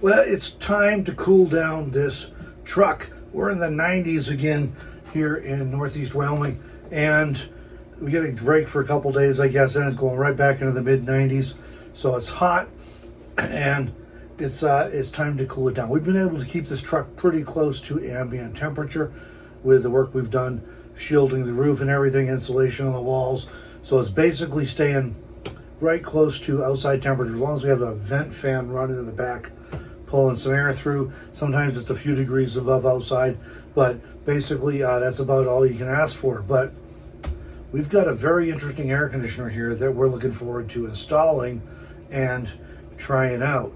Well, it's time to cool down this truck. We're in the 90s again here in Northeast Wyoming, and we get a break for a couple days, I guess, and it's going right back into the mid 90s. So it's hot, and it's time to cool it down. We've been able to keep this truck pretty close to ambient temperature with the work we've done, shielding the roof and everything, insulation on the walls. So it's basically staying right close to outside temperature, as long as we have a vent fan running in the back, pulling some air through. Sometimes it's a few degrees above outside, but basically that's about all you can ask for. But we've got a very interesting air conditioner here that we're looking forward to installing and trying out.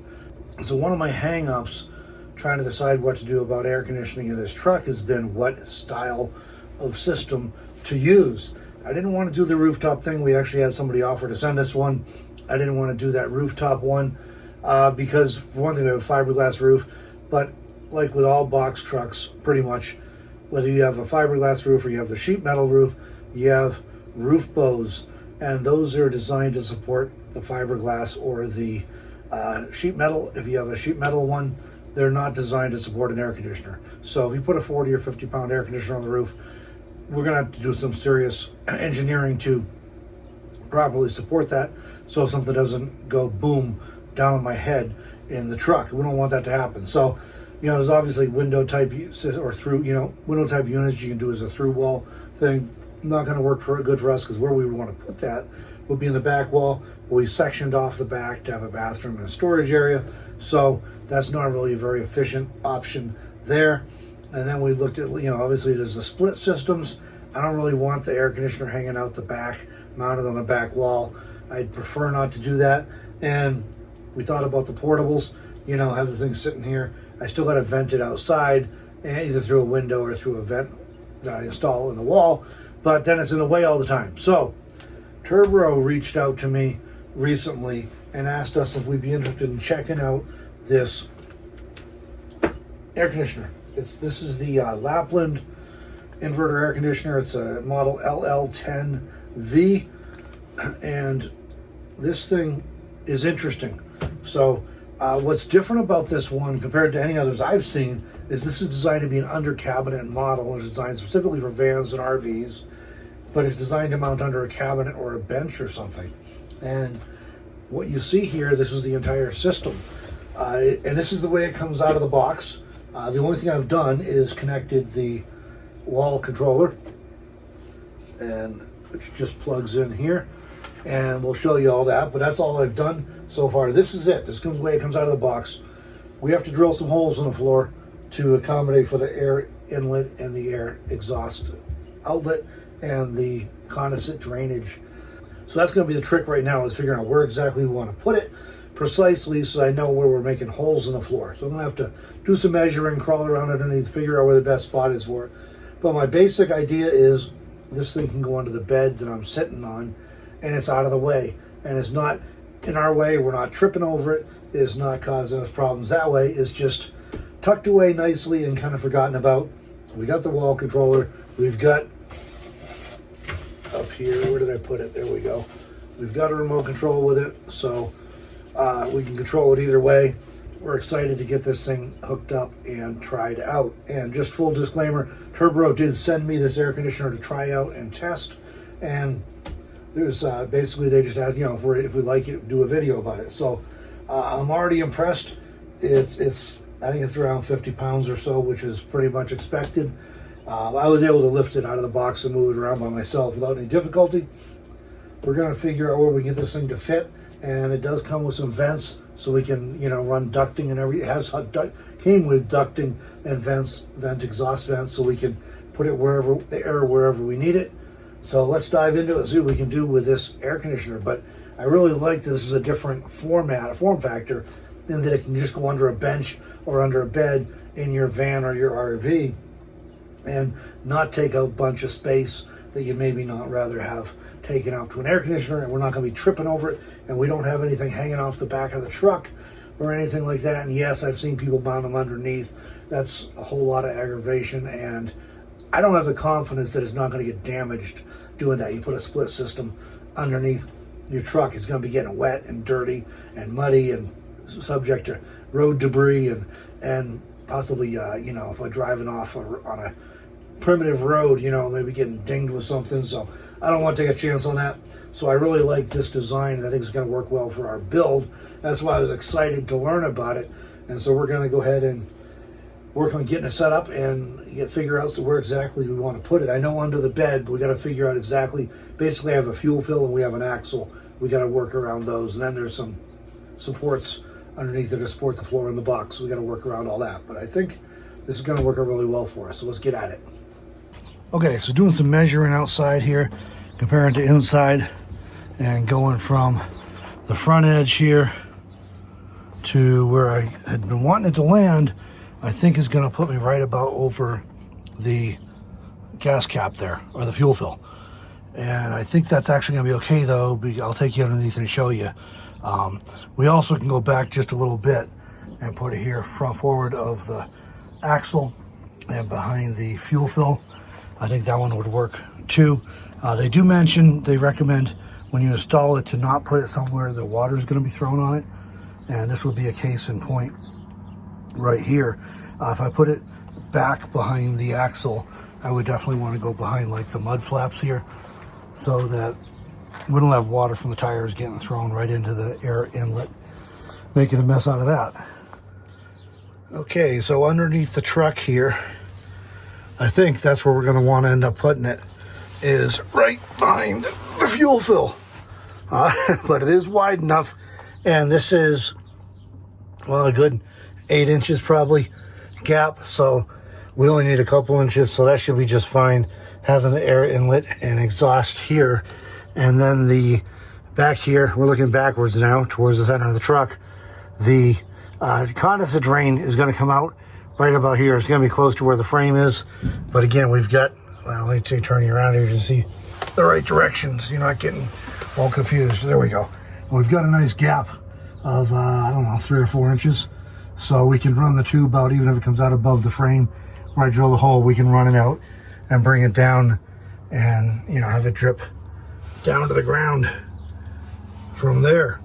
So one of my hang-ups trying to decide what to do about air conditioning in this truck has been what style of system to use. I didn't want to do the rooftop thing. We actually had somebody offer to send us one. I didn't want to do that rooftop one because, for one thing, we have a fiberglass roof, but like with all box trucks, pretty much, whether you have a fiberglass roof or you have the sheet metal roof, you have roof bows, and those are designed to support the fiberglass or the sheet metal. If you have a sheet metal one, they're not designed to support an air conditioner. So if you put a 40 or 50 pound air conditioner on the roof, we're gonna have to do some serious engineering to properly support that, so something doesn't go boom down on my head in the truck. We don't want that to happen. So, there's obviously window type or through, window type units you can do as a through wall thing. Not going to work good for us, because where we would want to put that would be in the back wall. We sectioned off the back to have a bathroom and a storage area, so that's not really a very efficient option there. And then we looked at, obviously there's the split systems. I don't really want the air conditioner hanging out the back, mounted on the back wall. I'd prefer not to do that. And we thought about the portables, have the thing sitting here. I still got to vent it outside, either through a window or through a vent that I install in the wall, but then it's in the way all the time. So Turbo reached out to me recently and asked us if we'd be interested in checking out this air conditioner. This is the Lapland inverter air conditioner. It's a model LL10V, and this thing is interesting. So what's different about this one compared to any others I've seen is this is designed to be an under cabinet model. It's designed specifically for vans and RVs, but it's designed to mount under a cabinet or a bench or something. And what you see here, this is the entire system. And this is the way it comes out of the box. The only thing I've done is connected the wall controller, and which just plugs in here, and we'll show you all that, but that's all I've done so far. This is it. This comes the way it comes out of the box. We have to drill some holes in the floor to accommodate for the air inlet and the air exhaust outlet and the condensate drainage. So that's going to be the trick right now, is figuring out where exactly we want to put it precisely, so I know where we're making holes in the floor. So I'm going to have to do some measuring, crawl around underneath, figure out where the best spot is for it. But my basic idea is this thing can go under the bed that I'm sitting on, and it's out of the way. And it's not in our way. We're not tripping over it. It's not causing us problems that way. It's just tucked away nicely and kind of forgotten about. We got the wall controller. We've got up here, where did I put it? There we go. We've got a remote control with it, so we can control it either way. We're excited to get this thing hooked up and tried out. And just full disclaimer, Turbo did send me this air conditioner to try out and test, and there's basically they just asked, if we like it, do a video about it. So I'm already impressed. It's I think it's around 50 pounds or so, which is pretty much expected. I was able to lift it out of the box and move it around by myself without any difficulty. We're going to figure out where we can get this thing to fit, and it does come with some vents, so we can, run ducting and everything. It came with ducting and vent exhaust vents, so we can put it wherever we need it. So let's dive into it and see what we can do with this air conditioner. But I really like this as a different form factor, in that it can just go under a bench or under a bed in your van or your RV and not take a bunch of space that you maybe not rather have taken out to an air conditioner. And we're not going to be tripping over it, and we don't have anything hanging off the back of the truck or anything like that. And yes, I've seen people mount them underneath. That's a whole lot of aggravation, and I don't have the confidence that it's not going to get damaged doing that. You put a split system underneath your truck, it's going to be getting wet and dirty and muddy and subject to road debris and possibly, you know, if I'm driving off on a primitive road, you know, maybe getting dinged with something. So I don't want to take a chance on that. So I really like this design, and I think it's going to work well for our build. That's why I was excited to learn about it. And so we're going to go ahead and work on getting it set up and figure out where exactly we want to put it. I know under the bed, but we got to figure out exactly. Basically, I have a fuel fill and we have an axle. We got to work around those, and then there's some supports underneath it to support the floor in the box. We got to work around all that. But I think this is going to work out really well for us. So let's get at it. Okay, so doing some measuring outside here, comparing to inside, and going from the front edge here to where I had been wanting it to land. I think is going to put me right about over the gas cap there, or the fuel fill. And I think that's actually going to be okay, though. I'll take you underneath and show you. We also can go back just a little bit and put it here front forward of the axle and behind the fuel fill. I think that one would work too. They do mention, they recommend when you install it to not put it somewhere the water is going to be thrown on it. And this would be a case in point right here. If I put it back behind the axle, I would definitely want to go behind like the mud flaps here, so that we don't have water from the tires getting thrown right into the air inlet, making a mess out of that. Okay, so underneath the truck here, I think that's where we're going to want to end up putting it, is right behind the fuel fill. But it is wide enough, and this is, well, a good 8 inches probably gap, so we only need a couple inches, so that should be just fine, having the air inlet and exhaust here. And then the back here, we're looking backwards now towards the center of the truck. The condensate drain is going to come out right about here. It's going to be close to where the frame is, but again, we've got, well, let me turn you around here to see the right directions. You're not getting all confused. There we go. We've got a nice gap of I don't know, 3 or 4 inches, so we can run the tube out. Even if it comes out above the frame where I drill the hole, we can run it out and bring it down and, you know, have it drip down to the ground from there.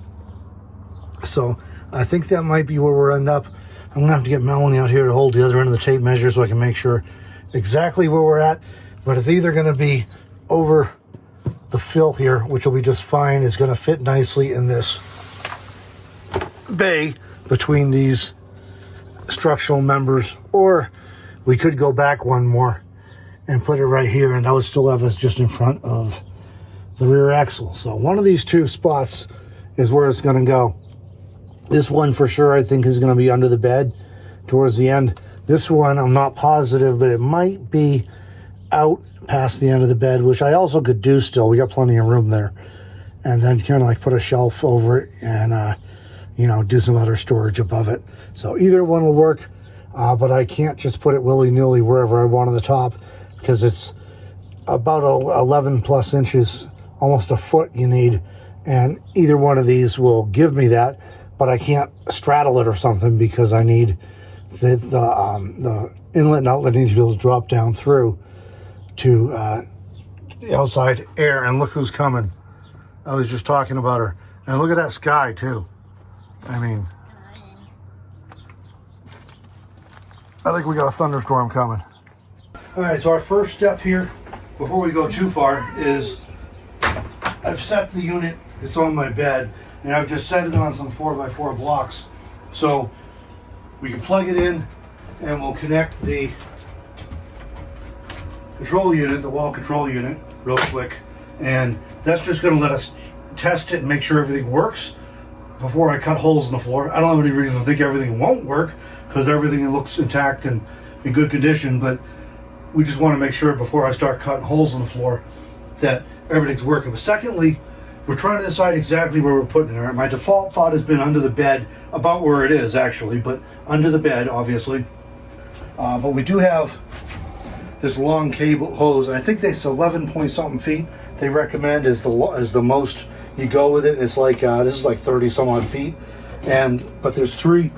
So I think that might be where we'll end up. I'm gonna have to get Melanie out here to hold the other end of the tape measure so I can make sure exactly where we're at, but it's either going to be over the fill here, which will be just fine. It's going to fit nicely in this bay between these structural members, or we could go back one more and put it right here, and that would still have us just in front of the rear axle. So one of these two spots is where it's going to go. This one for sure I think is going to be under the bed towards the end. This one I'm not positive, but it might be out past the end of the bed, which I also could do still. We got plenty of room there. And then kind of like put a shelf over it and, you know, do some other storage above it. So either one will work, but I can't just put it willy-nilly wherever I want on the top, because it's about 11 plus inches, almost a foot you need. And either one of these will give me that, but I can't straddle it or something, because I need the inlet and outlet need to be able to drop down through to the outside air. And look who's coming. I was just talking about her. And look at that sky too. I mean, I think we got a thunderstorm coming. All right, so our first step here, before we go too far, is I've set the unit, it's on my bed, and I've just set it on some 4x4 blocks. So we can plug it in and we'll connect the control unit, the wall control unit, real quick. And that's just gonna let us test it and make sure everything works before I cut holes in the floor. I don't have any reason to think everything won't work, because everything looks intact and in good condition, but we just want to make sure before I start cutting holes in the floor that everything's working. But secondly, we're trying to decide exactly where we're putting it. My default thought has been under the bed, about where it is actually, but under the bed, obviously. But we do have this long cable hose, and I think it's 11 point something feet they recommend is the most you go with it. It's like this is like 30 some odd feet, but there's 3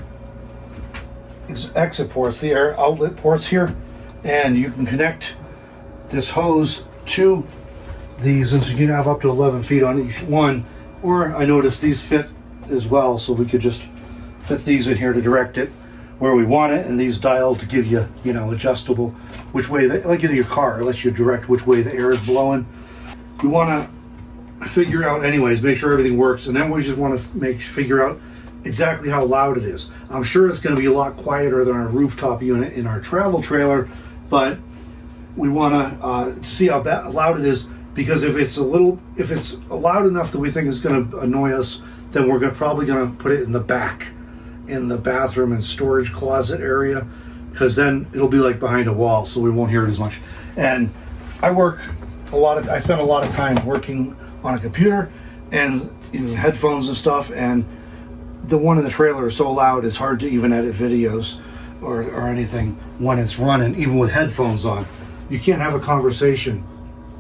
exit ports, the air outlet ports here, and you can connect this hose to these, and so you can have up to 11 feet on each one. Or I noticed these fit as well, so we could just fit these in here to direct it where we want it, and these dial to give you, you know, adjustable which way, like in your car, it lets you direct which way the air is blowing. We want to figure out anyways, make sure everything works, and then we just want to figure out exactly how loud it is. I'm sure it's going to be a lot quieter than our rooftop unit in our travel trailer, but we want to see how loud it is, because if it's loud enough that we think it's going to annoy us, then we're probably going to put it in the back, in the bathroom and storage closet area, because then it'll be like behind a wall, so we won't hear it as much. And I spend a lot of time working on a computer and headphones and stuff, and the one in the trailer is so loud it's hard to even edit videos or anything when it's running, even with headphones on. You can't have a conversation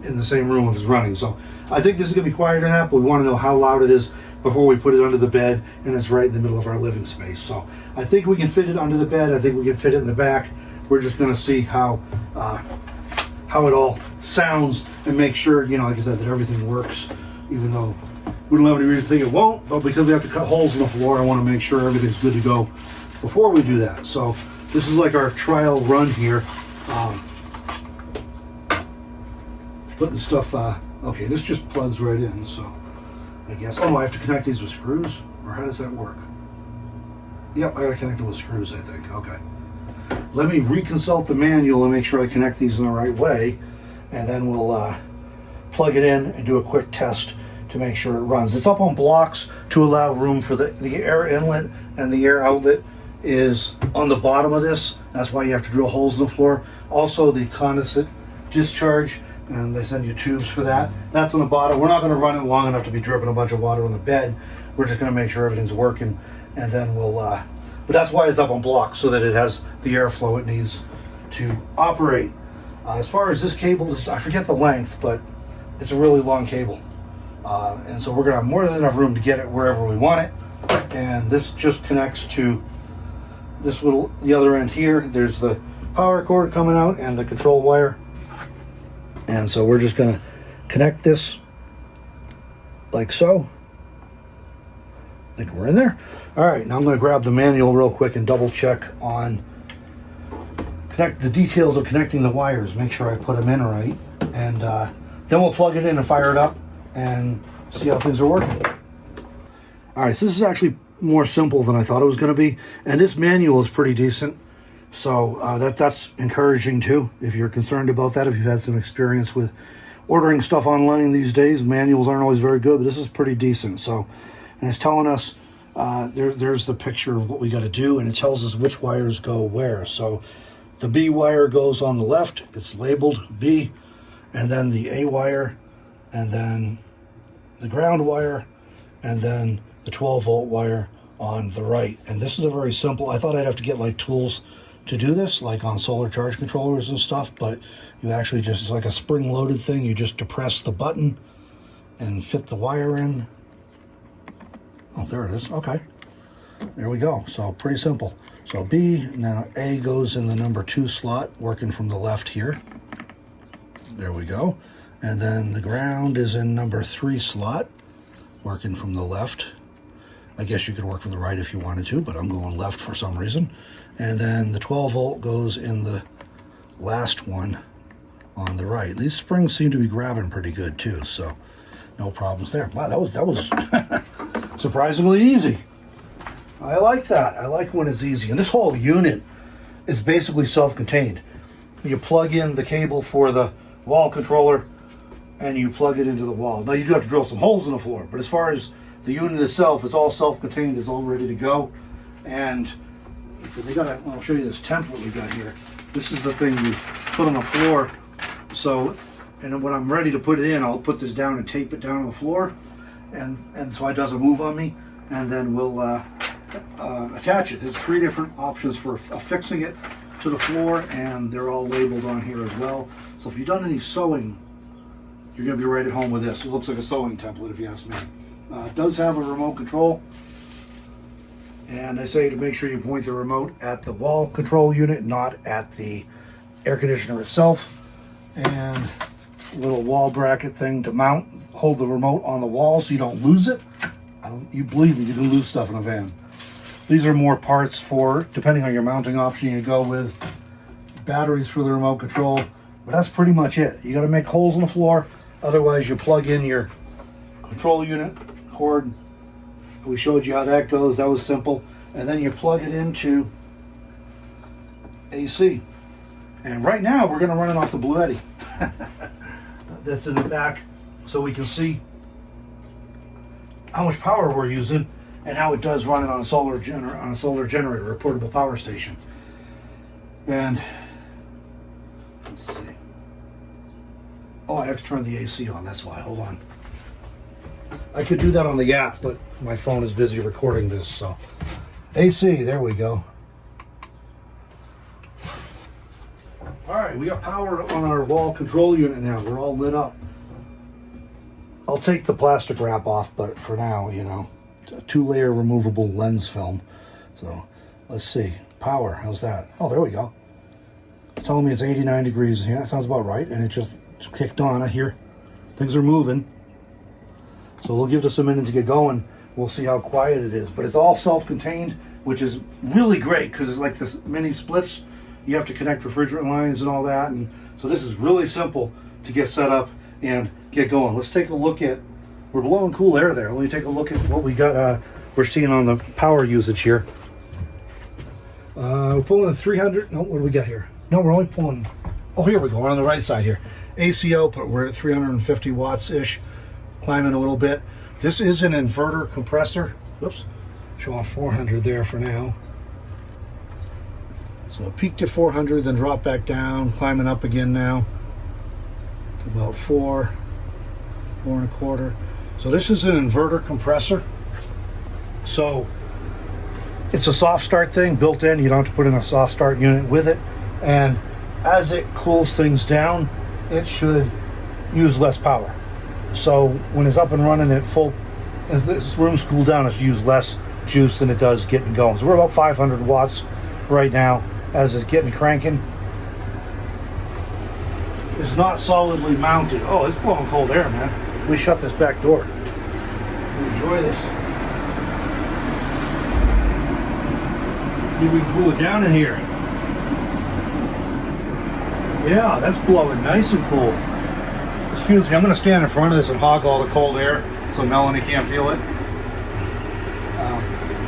in the same room if it's running. So I think this is going to be quieter than that, but we want to know how loud it is before we put it under the bed, and it's right in the middle of our living space. So I think we can fit it under the bed. I think we can fit it in the back. We're just going to see how it all sounds and make sure, like I said, that everything works, even though we don't have any reason to think it won't, but because we have to cut holes in the floor, I want to make sure everything's good to go before we do that. So this is like our trial run here. Putting stuff, okay, this just plugs right in, so I guess, oh, I have to connect these with screws, or how does that work? Yep, I gotta connect them with screws, I think. Okay. Let me reconsult the manual and make sure I connect these in the right way, and then we'll plug it in and do a quick test to make sure it runs. It's up on blocks to allow room for the air inlet, and the air outlet is on the bottom of this. That's why you have to drill holes in the floor. Also, the condensate discharge, and they send you tubes for that. That's on the bottom. We're not going to run it long enough to be dripping a bunch of water on the bed. We're just going to make sure everything's working, and then we'll, but that's why it's up on blocks, so that it has the airflow it needs to operate. As far as this cable, I forget the length, but it's a really long cable. And so we're going to have more than enough room to get it wherever we want it. And this just connects to this the other end here. There's the power cord coming out and the control wire. And so we're just going to connect this like so. I think we're in there. All right, now I'm going to grab the manual real quick and double check on the details of connecting the wires. Make sure I put them in right. And then we'll plug it in and fire it up and see how things are working. All right, so this is actually more simple than I thought it was going to be. And this manual is pretty decent. So that's encouraging too, if you're concerned about that, if you've had some experience with ordering stuff online these days. Manuals aren't always very good, but this is pretty decent. So, and it's telling us, there's the picture of what we got to do, and it tells us which wires go where. So the B wire goes on the left, it's labeled B, and then the A wire, and then the ground wire, and then the 12-volt wire on the right. And this is a very simple, I thought I'd have to get like tools to do this, like on solar charge controllers and stuff, but you actually just, it's like a spring-loaded thing. You just depress the button and fit the wire in. Oh, there it is. Okay. There we go. So pretty simple. So B, now A goes in the number 2 slot, working from the left here. There we go. And then the ground is in number 3 slot, working from the left. I guess you could work from the right if you wanted to, but I'm going left for some reason. And then the 12-volt goes in the last one on the right. These springs seem to be grabbing pretty good too, so no problems there. Wow, that was surprisingly easy. I like that. I like when it's easy. And this whole unit is basically self-contained. You plug in the cable for the wall controller, and you plug it into the wall. Now you do have to drill some holes in the floor, but as far as the unit itself, it's all self-contained, it's all ready to go. And so I'll show you this template we got here. This is the thing you put on the floor. So, and when I'm ready to put it in, I'll put this down and tape it down on the floor, and so it doesn't move on me. And then we'll attach it. There's 3 different options for affixing it to the floor, and they're all labeled on here as well. So if you've done any sewing, you're going to be right at home with this. It looks like a sewing template, if you ask me. It does have a remote control, and I say to make sure you point the remote at the wall control unit, not at the air conditioner itself. And a little wall bracket thing to hold the remote on the wall so you don't lose it. You believe me, you can lose stuff in a van. These are more parts for, depending on your mounting option you go with. Batteries for the remote control, but that's pretty much it. You got to make holes in the floor, otherwise you plug in your control unit cord. We showed you how that goes. That was simple. And then you plug it into AC. And right now we're going to run it off the Blue Eddy. That's in the back, so we can see how much power we're using and how it does run it on a solar generator, a portable power station. And let's see. Oh, I have to turn the AC on. That's why. Hold on. I could do that on the app, but my phone is busy recording this. So AC. There we go. All right, we got power on our wall control unit now. We're all lit up. I'll take the plastic wrap off, but for now, you know, a 2-layer removable lens film. So let's see. Power, how's that? Oh, there we go. It's telling me it's 89 degrees. Yeah, that sounds about right. And it just kicked on. I hear things are moving. So we'll give this a minute to get going. We'll see how quiet it is. But it's all self-contained, which is really great because it's like this mini splits. You have to connect refrigerant lines and all that. And so this is really simple to get set up and get going. Let's take a look at, we're blowing cool air there. Let me take a look at what we got, we're seeing on the power usage here. We're pulling 300, no, what do we got here? No, we're only pulling, oh, here we go, we're on the right side here. AC output, we're at 350 watts-ish, climbing a little bit. This is an inverter compressor. Oops, showing 400 there for now. So it peaked at 400, then dropped back down, climbing up again now to about 4.25. So this is an inverter compressor. So it's a soft start thing built in. You don't have to put in a soft start unit with it. And as it cools things down, it should use less power. So when it's up and running at full, as this room's cooled down, it's used less juice than it does getting going. So we're about 500 watts right now as it's getting cranking. It's not solidly mounted. Oh, it's blowing cold air, man. We shut this back door. Enjoy this. See if we can cool it down in here. Yeah, that's blowing nice and cool. Excuse me, I'm going to stand in front of this and hog all the cold air so Melanie can't feel it.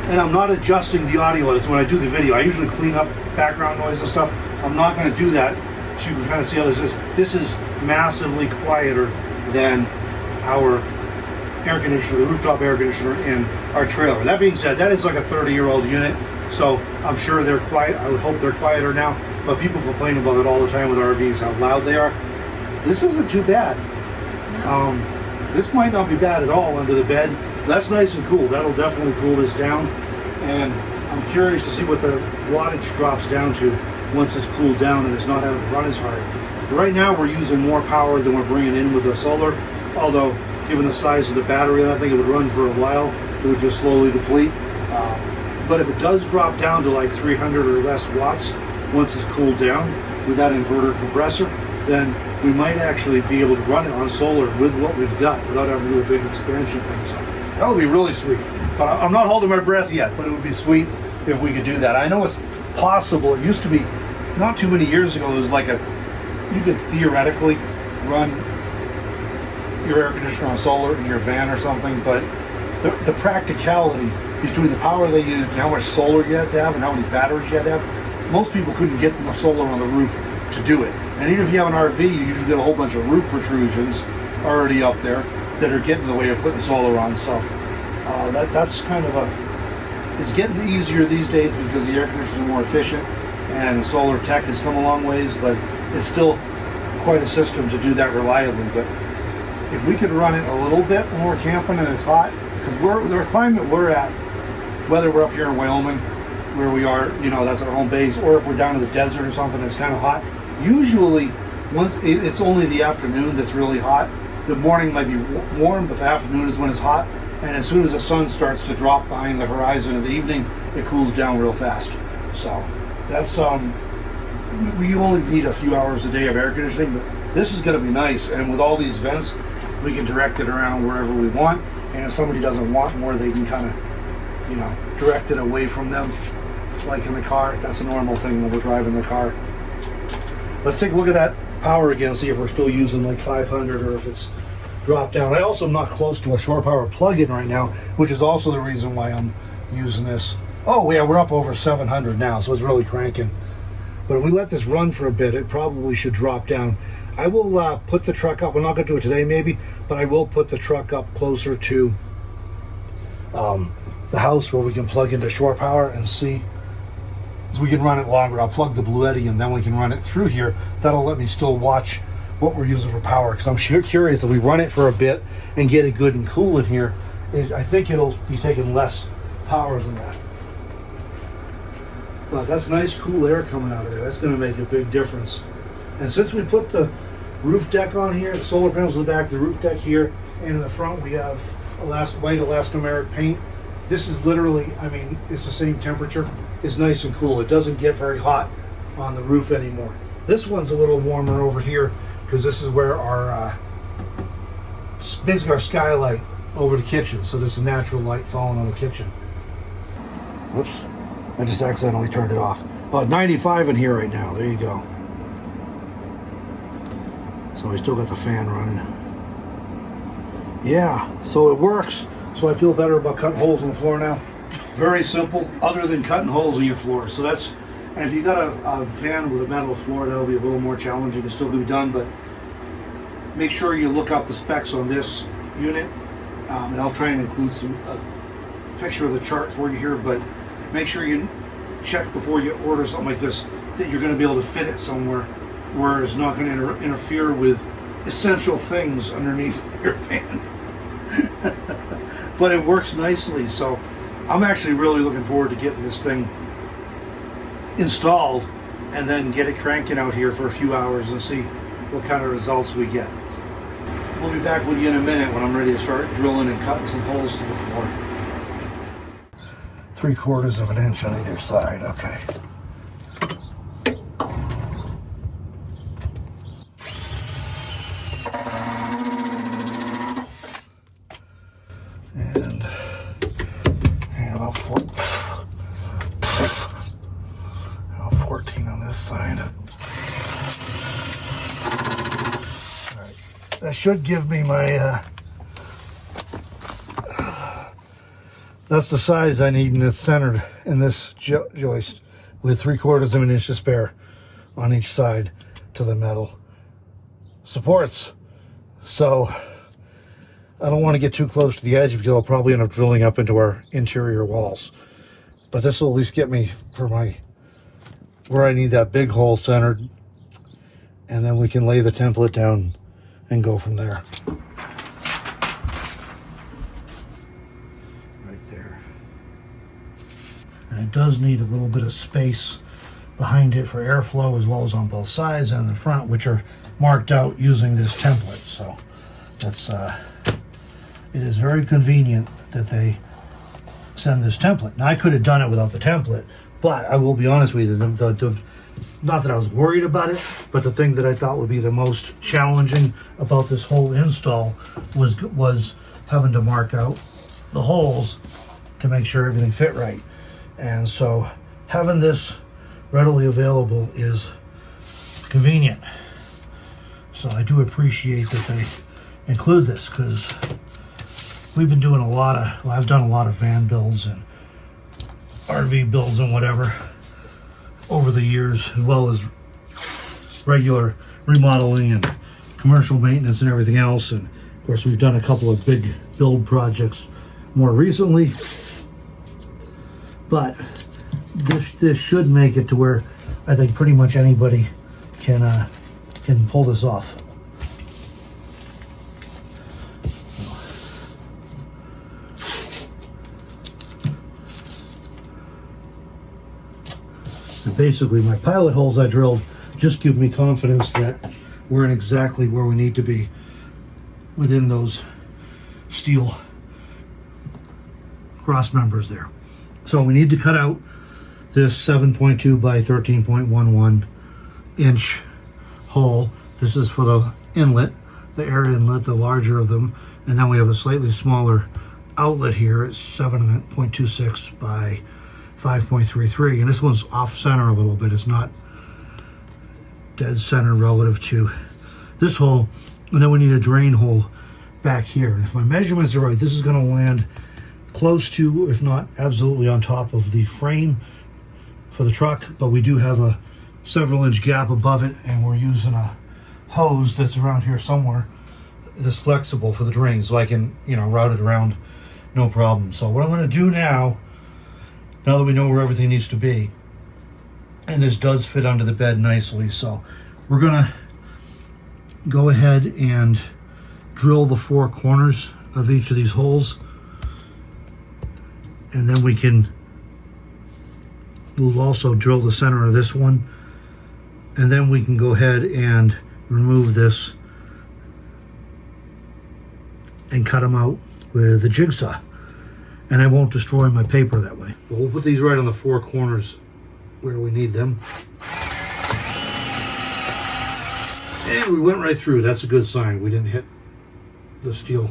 And I'm not adjusting the audio as when I do the video. I usually clean up background noise and stuff. I'm not going to do that. So you can kind of see how this is. This is massively quieter than our air conditioner, the rooftop air conditioner in our trailer. That being said, that is like a 30-year-old unit, so I'm sure they're quiet. I would hope they're quieter now, but people complain about it all the time with RVs, how loud they are. This isn't too bad. This might not be bad at all under the bed. That's nice and cool. That'll definitely cool this down, and I'm curious to see what the wattage drops down to once it's cooled down and it's not having to run as hard. Right now we're using more power than we're bringing in with the solar, although given the size of the battery, I think it would run for a while. It would just slowly deplete. But if it does drop down to like 300 or less watts once it's cooled down with that inverter compressor, then we might actually be able to run it on solar with what we've got without having to do a big expansion thing. So that would be really sweet. But I'm not holding my breath yet, but it would be sweet if we could do that. I know it's possible. It used to be, not too many years ago, it was like you could theoretically run your air conditioner on solar in your van or something, but the practicality between the power they used and how much solar you had to have and how many batteries you had to have, most people couldn't get the solar on the roof to do it. And even if you have an RV, you usually get a whole bunch of roof protrusions already up there that are getting in the way of putting solar on. So that's kind of it's getting easier these days because the air conditioners are more efficient and solar tech has come a long ways, but it's still quite a system to do that reliably. But if we could run it a little bit when we're camping and it's hot, because the climate we're at, whether we're up here in Wyoming, where we are, you know, that's our home base, or if we're down in the desert or something that's kind of hot, usually once it's only the afternoon that's really hot. The morning might be warm, but the afternoon is when it's hot. And as soon as the sun starts to drop behind the horizon in the evening, it cools down real fast. So that's we only need a few hours a day of air conditioning, but this is going to be nice. And with all these vents, we can direct it around wherever we want. And if somebody doesn't want more, they can kind of, you know, direct it away from them, like in the car. That's a normal thing when we're driving the car. Let's take a look at that power again, see if we're still using like 500 or if it's dropped down. I also am not close to a shore power plug-in right now, which is also the reason why I'm using this. Oh yeah, we're up over 700 now, so it's really cranking. But if we let this run for a bit, it probably should drop down. I will put the truck up. We're not going to do it today maybe, but I will put the truck up closer to the house where we can plug into shore power and see. So we can run it longer. I'll plug the Bluetti and then we can run it through here. That'll let me still watch what we're using for power, because I'm curious if we run it for a bit and get it good and cool in here, I think it'll be taking less power than that. But that's nice cool air coming out of there. That's going to make a big difference. And since we put the roof deck on here, the solar panels in the back, the roof deck here, and in the front we have white elastomeric paint. This is literally, I mean, it's the same temperature. It's nice and cool. It doesn't get very hot on the roof anymore. This one's a little warmer over here because this is where our, basically our skylight over the kitchen. So there's a natural light falling on the kitchen. Whoops, I just accidentally turned it off. About 95 in here right now, there you go. So I still got the fan running. Yeah, so it works. So I feel better about cutting holes in the floor now. Very simple, other than cutting holes in your floor. So that's, and if you got a van with a metal floor, that'll be a little more challenging. It's still gonna be done, but make sure you look up the specs on this unit. And I'll try and include a picture of the chart for you here, but make sure you check before you order something like this that you're gonna be able to fit it somewhere where it's not gonna interfere with essential things underneath your van. But it works nicely, so I'm actually really looking forward to getting this thing installed and then get it cranking out here for a few hours and see what kind of results we get. We'll be back with you in a minute when I'm ready to start drilling and cutting some holes to the floor. 3/4 of an inch on either side, okay. And about 14 on this side. All right. That should give me my, that's the size I need, and it's centered in this joist with 3/4 of an inch to spare on each side to the metal supports. So I don't want to get too close to the edge because I'll probably end up drilling up into our interior walls. But this will at least get me for where I need that big hole centered, and then we can lay the template down and go from there. Right there. And it does need a little bit of space behind it for airflow, as well as on both sides and the front, which are marked out using this template. So that's it is very convenient that they send this template. Now I could have done it without the template, but I will be honest with you, not that I was worried about it, but the thing that I thought would be the most challenging about this whole install was having to mark out the holes to make sure everything fit right. And so having this readily available is convenient. So I do appreciate that they include this, because we've been doing I've done a lot of van builds and RV builds and whatever over the years, as well as regular remodeling and commercial maintenance and everything else. And of course, we've done a couple of big build projects more recently, but this should make it to where I think pretty much anybody can pull this off. And basically, my pilot holes I drilled just give me confidence that we're in exactly where we need to be within those steel cross members there. So we need to cut out this 7.2 by 13.11 inch hole. This is for the inlet, the air inlet, the larger of them, and then we have a slightly smaller outlet here is 7.26 by 5.33, and this one's off center a little bit. It's not dead center relative to this hole. And then we need a drain hole back here. And if my measurements are right, this is going to land close to, if not absolutely on top of the frame for the truck, but we do have a several inch gap above it, and we're using a hose that's around here somewhere that's flexible for the drain, so I can, you know, route it around no problem. So what I'm going to do now that we know where everything needs to be, and this does fit under the bed nicely, so we're going to go ahead and drill the 4 corners of each of these holes, and then we'll also drill the center of this one, and then we can go ahead and remove this and cut them out with a jigsaw, and I won't destroy my paper that way. But we'll put these right on the 4 corners where we need them. And we went right through. That's a good sign. We didn't hit the steel.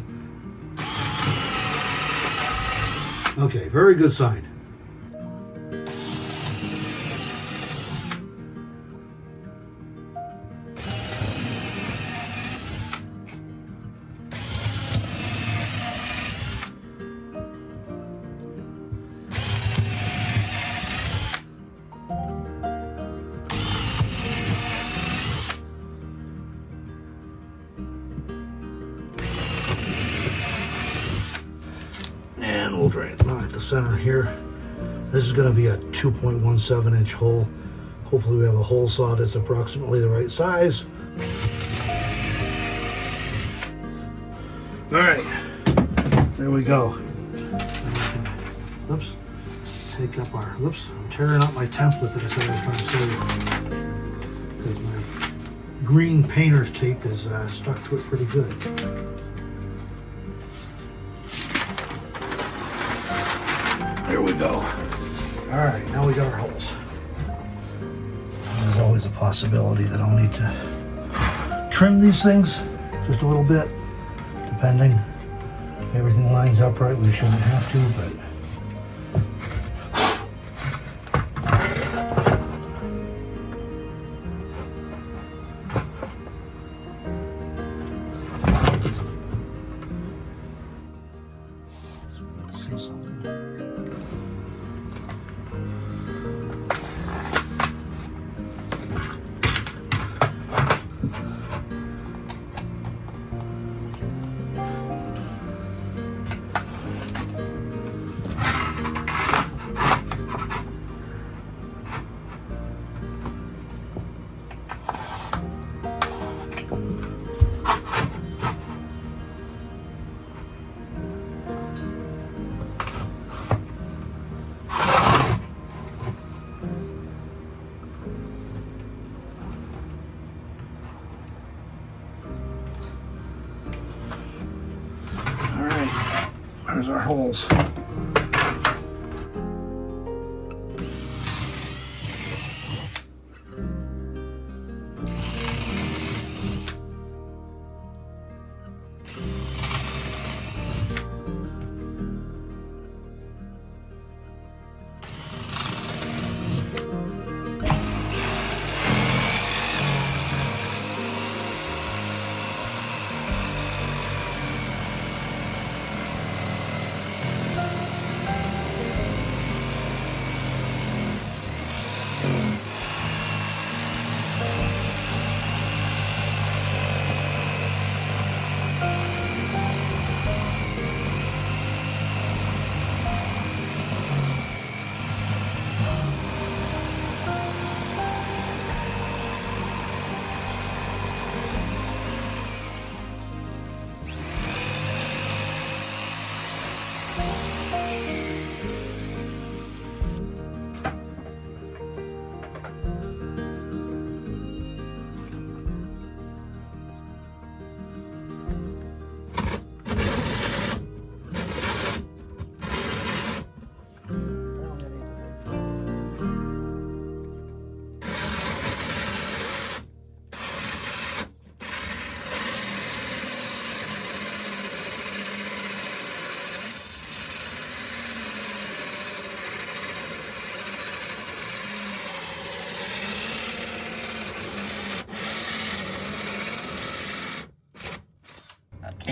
Okay, very good sign. And we'll mark the center here. This is going to be a 2.17 inch hole. Hopefully we have a hole saw that's approximately the right size. All right, there we go. Oops, take up our, oops, I'm tearing up my template that I said I was trying to save, because my green painter's tape is stuck to it pretty good. There we go. All right, now we got our holes. There's always a possibility that I'll need to trim these things just a little bit, depending. If everything lines up right, we shouldn't have to, but see something. There's our holes.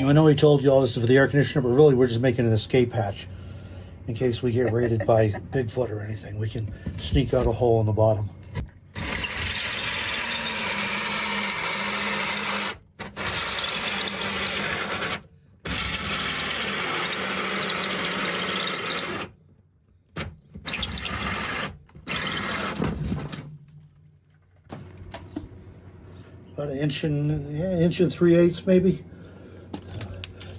I know he told you all this is for the air conditioner, but really we're just making an escape hatch in case we get raided by Bigfoot or anything. We can sneak out a hole in the bottom. About an inch and 3/8 maybe.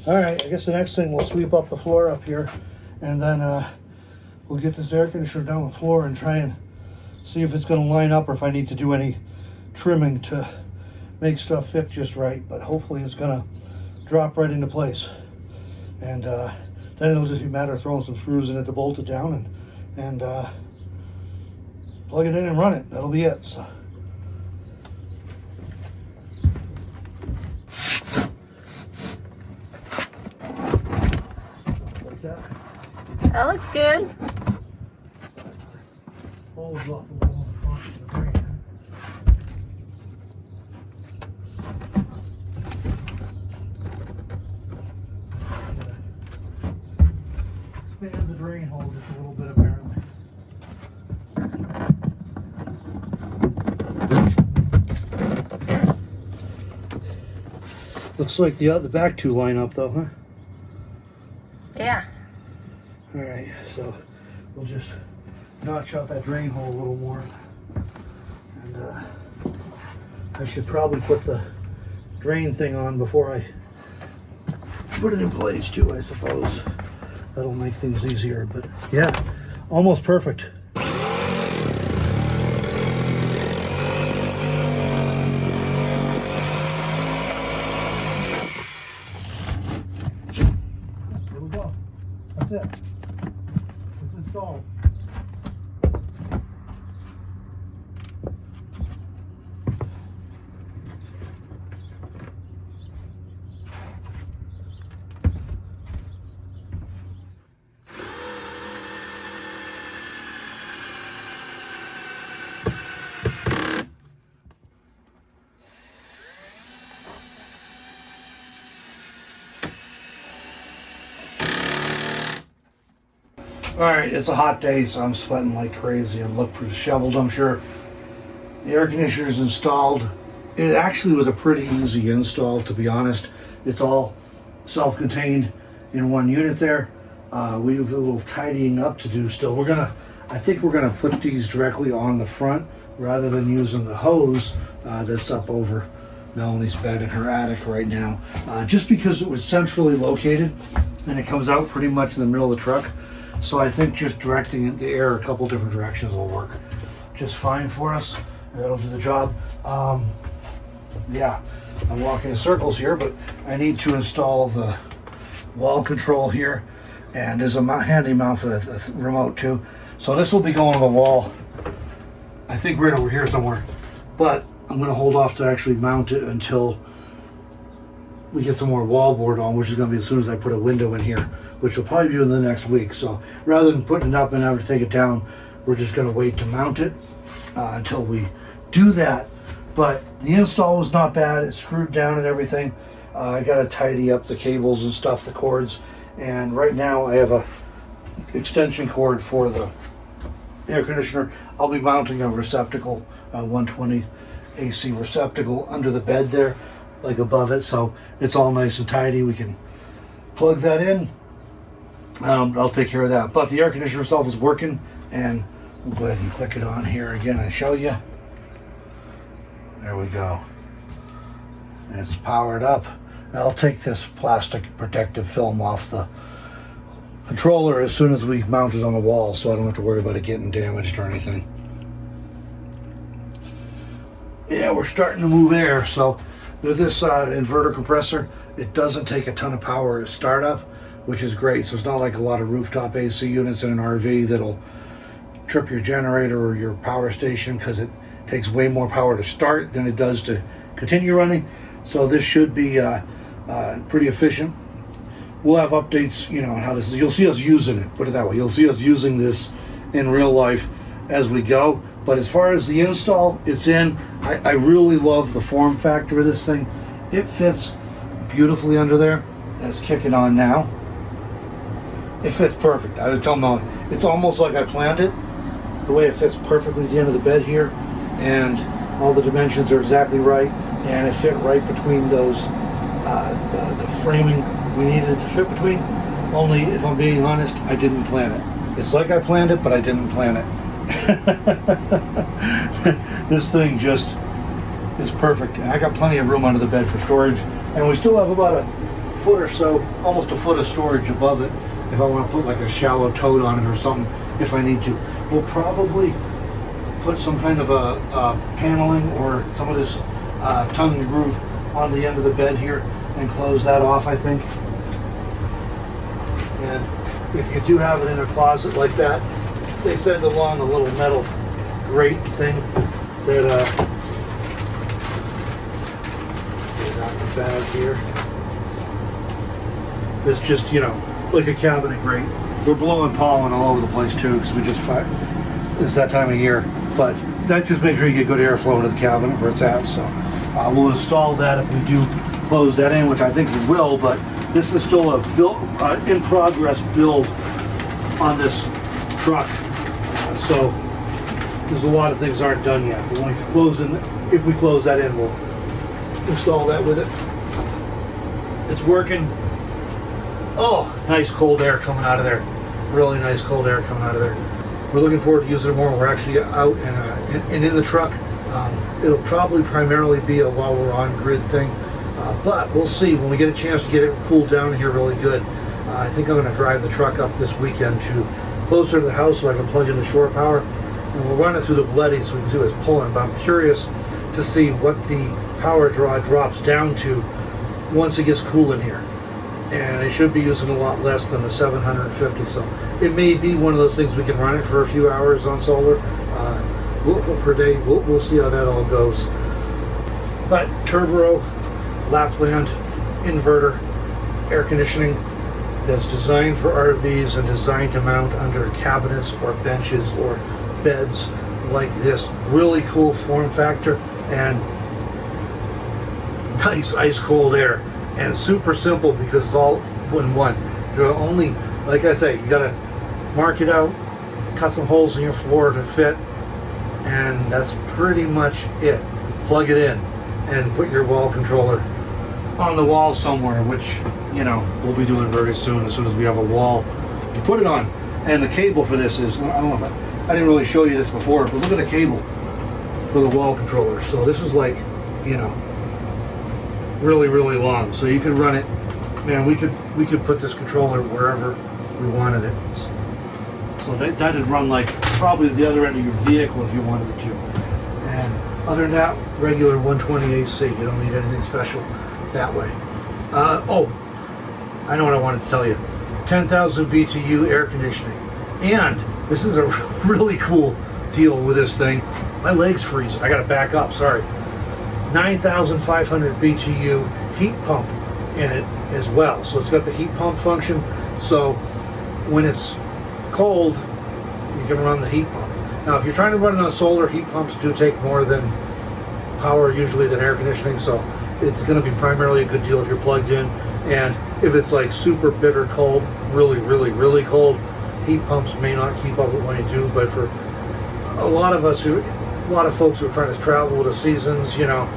All right, I guess the next thing we'll sweep up the floor up here, and then we'll get this air conditioner down the floor and try and see if it's going to line up or if I need to do any trimming to make stuff fit just right. But hopefully it's going to drop right into place, and then it'll just be a matter of throwing some screws in it to bolt it down and plug it in and run it. That'll be it. So. That looks good. Expand the drain hole just a little bit apparently. Looks like the back two line up though, huh? Yeah. All right, so we'll just notch out that drain hole a little more. And I should probably put the drain thing on before I put it in place too, I suppose. That'll make things easier, but yeah, almost perfect. There we go. That's it. It's installed. All right, it's a hot day, so I'm sweating like crazy and look pretty disheveled, I'm sure. The air conditioner is installed. It actually was a pretty easy install, to be honest. It's all self-contained in one unit there. We have a little tidying up to do still. I think we're gonna put these directly on the front rather than using the hose that's up over Melanie's bed in her attic right now. Just because it was centrally located and it comes out pretty much in the middle of the truck. So I think just directing the air a couple different directions will work just fine for us. That'll do the job. Yeah, I'm walking in circles here, but I need to install the wall control here, and there's a handy mount for the remote too. So this will be going on the wall, I think right over here somewhere, but I'm going to hold off to actually mount it until we get some more wall board on, which is going to be as soon as I put a window in here, which will probably be in the next week. So rather than putting it up and having to take it down, we're just going to wait to mount it until we do that. But the install was not bad. It's screwed down and everything. I got to tidy up the cables and stuff, the cords. And right now I have a extension cord for the air conditioner. I'll be mounting a receptacle, 120 AC receptacle under the bed there, like above it, so it's all nice and tidy. We can plug that in. I'll take care of that. But the air conditioner itself is working, and we'll go ahead and click it on here again and show you. There we go. It's powered up. I'll take this plastic protective film off the controller as soon as we mount it on the wall, so I don't have to worry about it getting damaged or anything. Yeah, we're starting to move air, so with this inverter compressor, it doesn't take a ton of power to start up, which is great. So it's not like a lot of rooftop AC units in an RV that'll trip your generator or your power station, because it takes way more power to start than it does to continue running. So this should be pretty efficient. We'll have updates, on how this is. You'll see us using it, put it that way. You'll see us using this in real life as we go. But as far as the install, it's in. I really love the form factor of this thing. It fits beautifully under there. that's kicking on now. It fits perfect. I was telling Mom, it's almost like I planned it. The way it fits perfectly at the end of the bed here, and all the dimensions are exactly right, and it fit right between those, the framing we needed it to fit between. Only, if I'm being honest, I didn't plan it. It's like I planned it, but I didn't plan it. This thing just is perfect. And I got plenty of room under the bed for storage, and we still have about a foot or so, almost a foot of storage above it if I want to put like a shallow tote on it or something if I need to. We'll probably put some kind of a paneling or some of this tongue and groove on the end of the bed here and close that off, I think. And if you do have it in a closet like that, they send along a little metal grate thing that is out the bag here. It's just, you know, like a cabinet grate. We're blowing pollen all over the place too, because we just it's that time of year. But that just makes sure you get good airflow into the cabinet where it's at. So we'll install that if we do close that in, which I think we will. But this is still a in progress build on this truck. So there's a lot of things aren't done yet. But when we if we close that in, we'll install that with it. It's working. Oh, nice cold air coming out of there. Really nice cold air coming out of there. We're looking forward to using it more. We're actually out and in the truck. It'll probably primarily be a while we're on grid thing. But we'll see when we get a chance to get it cooled down here really good. I think I'm going to drive the truck up this weekend to closer to the house so I can plug in the shore power. And we'll run it through the bloody so we can see what it's pulling. But I'm curious to see what the power draw drops down to once it gets cool in here. And it should be using a lot less than the 750. So it may be one of those things we can run it for a few hours on solar per day. We'll see how that all goes. But turbo, Lapland, inverter, air conditioning that's designed for RVs and designed to mount under cabinets or benches or beds like this. Really cool form factor and nice ice cold air. And super simple because it's all in one. You're only, like I say, you gotta mark it out, cut some holes in your floor to fit, and that's pretty much it. Plug it in and put your wall controller on the wall somewhere, which, you know, we'll be doing very soon as we have a wall to put it on. And the cable for this is, I don't know if I didn't really show you this before, but look at the cable for the wall controller. So this is like, you know, really, really long. So you could run it, man, we could put this controller wherever we wanted it. So that'd run like probably the other end of your vehicle if you wanted it to. And other than that, regular 120 AC. You don't need anything special that way. Oh, I know what I wanted to tell you. 10,000 BTU air conditioning. And this is a really cool deal with this thing. My legs freeze. I gotta back up, sorry. 9,500 BTU heat pump in it as well. So it's got the heat pump function. So when it's cold, you can run the heat pump. Now, if you're trying to run it on solar, heat pumps do take more than power usually than air conditioning. So it's going to be primarily a good deal if you're plugged in. And if it's like super bitter cold, really, really, really cold, heat pumps may not keep up with what you do. But for a lot of folks who are trying to travel with the seasons, you know,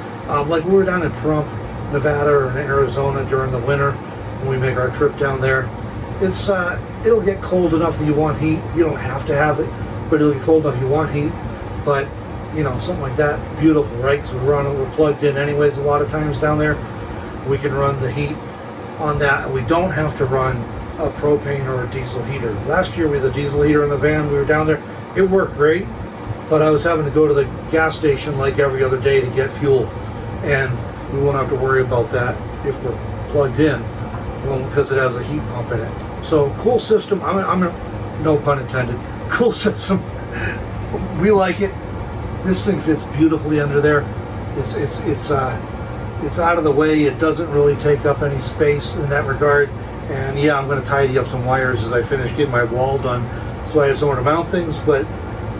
like we were down in Pahrump, Nevada, or in Arizona during the winter when we make our trip down there. It's it'll get cold enough that you want heat. You don't have to have it, but it'll get cold enough you want heat. But you know, something like that, beautiful, right? Because we're plugged in anyways a lot of times down there. We can run the heat on that, and we don't have to run a propane or a diesel heater. Last year we had the diesel heater in the van. We were down there. It worked great, but I was having to go to the gas station like every other day to get fuel, and we won't have to worry about that if we're plugged in, because it has a heat pump in it. So cool system. No pun intended. Cool system. We like it. This thing fits beautifully under there. It's out of the way. It doesn't really take up any space in that regard. And yeah, I'm going to tidy up some wires as I finish getting my wall done, so I have somewhere to mount things. But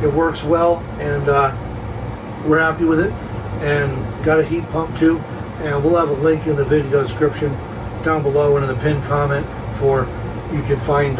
it works well, and we're happy with it. And got a heat pump too. And we'll have a link in the video description down below and in the pinned comment for you can find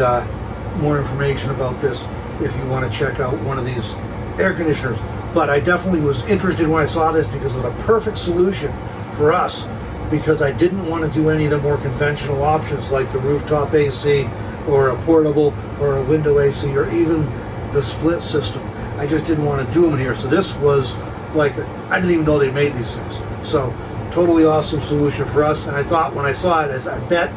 more information about this if you want to check out one of these air conditioners. But I definitely was interested when I saw this because it was a perfect solution for us, because I didn't want to do any of the more conventional options like the rooftop AC or a portable or a window AC or even the split system. I just didn't want to do them here. So this was like, I didn't even know they made these things. So totally awesome solution for us. And I thought when I saw it, I bet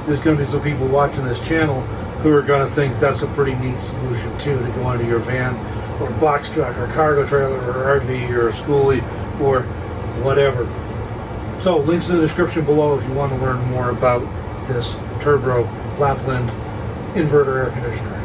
there's going to be some people watching this channel who are going to think that's a pretty neat solution too, to go into your van or box truck or cargo trailer or RV or a schoolie or whatever. So links in the description below if you want to learn more about this Turbo Lapland inverter air conditioner.